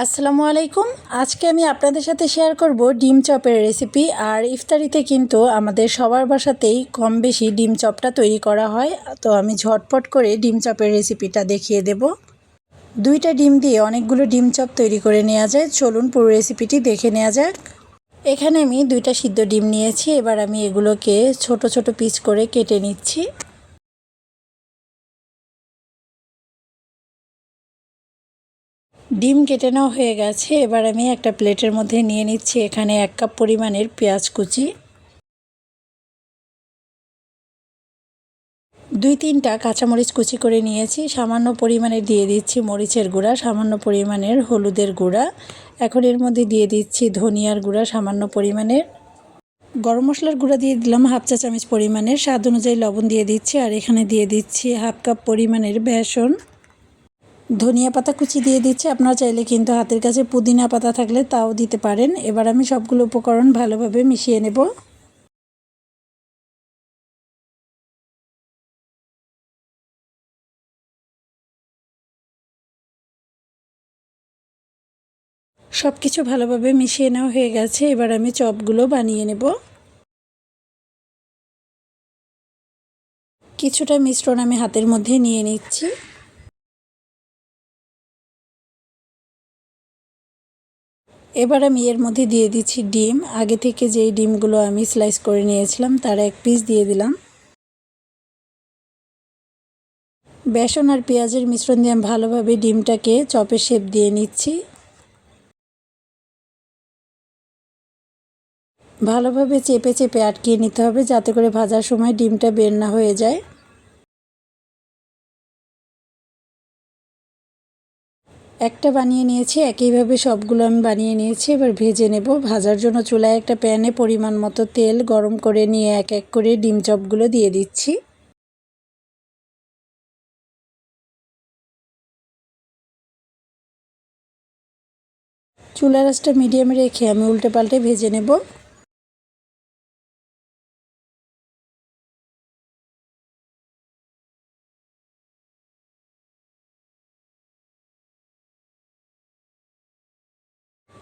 আসসালামু আলাইকুম। আজকে আমি আপনাদের সাথে শেয়ার করব ডিম চপের রেসিপি। আর ইফতারিতে কিন্তু আমাদের সবার বাসাতেই কম বেশি ডিম চপটা তৈরি করা হয়। তো আমি ঝটপট করে ডিম চপের রেসিপিটা দেখিয়ে দেব। 2টা ডিম দিয়ে অনেকগুলো ডিম চপ তৈরি করে নেওয়া যায়। চলুন পুরো রেসিপিটি দেখে নেওয়া যাক। এখানে আমি 2টা সিদ্ধ ডিম নিয়েছি। এবার আমি এগুলোকে ছোট ছোট পিস করে কেটে নিচ্ছি। ডিম কেটে নেওয়া হয়ে গেছে। এবার আমি একটা প্লেটের মধ্যে নিয়ে নিচ্ছি এখানে 1 কাপ পরিমাণের পেঁয়াজ কুচি, 2-3টা কাঁচামরিচ কুচি করে নিয়েছি। সামান্য পরিমাণে দিয়ে দিচ্ছি মরিচের গুঁড়া, সামান্য পরিমাণের হলুদের গুঁড়া। এখন এর মধ্যে দিয়ে দিচ্ছি ধনিয়ার গুঁড়া সামান্য পরিমাণের, গরম মশলার গুঁড়া দিয়ে দিলাম 1/2 চা চামচ পরিমাণের, স্বাদ অনুযায়ী লবণ দিয়ে দিচ্ছি। আর এখানে দিয়ে দিচ্ছি 1/2 কাপ পরিমাণের বেসন, ধনিয়া পাতা কুচি দিয়ে দিচ্ছি। আপনারা চাইলে কিন্তু হাতের কাছে পুদিনা পাতা থাকলে তাও দিতে পারেন। এবার আমি সবগুলো উপকরণ ভালোভাবে মিশিয়ে নেব। সব কিছু ভালোভাবে মিশিয়ে নেওয়া হয়ে গেছে। এবার আমি চপগুলো বানিয়ে নেব। কিছুটা মিশ্রণ আমি হাতের মধ্যে নিয়ে নিচ্ছি। এবার আমি এর মধ্যে দিয়ে দিচ্ছি ডিম। আগে থেকে যেই ডিমগুলো আমি স্লাইস করে নিয়েছিলাম তার 1 পিস দিয়ে দিলাম। বেসন আর পেঁয়াজের মিশ্রণ দিয়ে আমি ভালোভাবে ডিমটাকে চপের শেপ দিয়ে নিচ্ছি। ভালোভাবে চেপে চেপে আটকিয়ে নিতে হবে যাতে করে ভাজার সময় ডিমটা বের না হয়ে যায়। একটা বানিয়ে নিয়েছি, একইভাবে সবগুলো আমি বানিয়ে নিয়েছি। এবার ভেজে নেব। ভাজার জন্য চুলায় একটা প্যানে পরিমাণ মতো তেল গরম করে নিয়ে এক এক করে ডিম চপগুলো দিয়ে দিচ্ছি। চুলার আঁচটা মিডিয়ামে রেখে আমি উল্টে পাল্টে ভেজে নেব।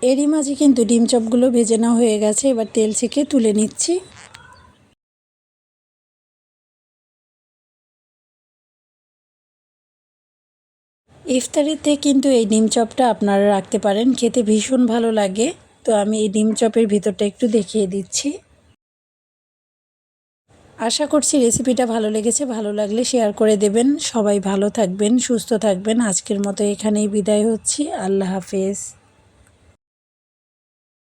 এরই মাঝে কিন্তু ডিম চপগুলো ভেজে নেওয়া হয়ে গেছে। এবার তেল ছেঁকে তুলে নিচ্ছি। ইফতারিতে কিন্তু এই ডিম চপটা আপনারা রাখতে পারেন, খেতে ভীষণ ভালো লাগে। তো আমি এই ডিম চপের ভিতরটা একটু দেখিয়ে দিচ্ছি। আশা করছি রেসিপিটা ভালো লেগেছে। ভালো লাগলে শেয়ার করে দেবেন। সবাই ভালো থাকবেন, সুস্থ থাকবেন। আজকের মতো এখানেই বিদায় হচ্ছি। আল্লাহ হাফেজ।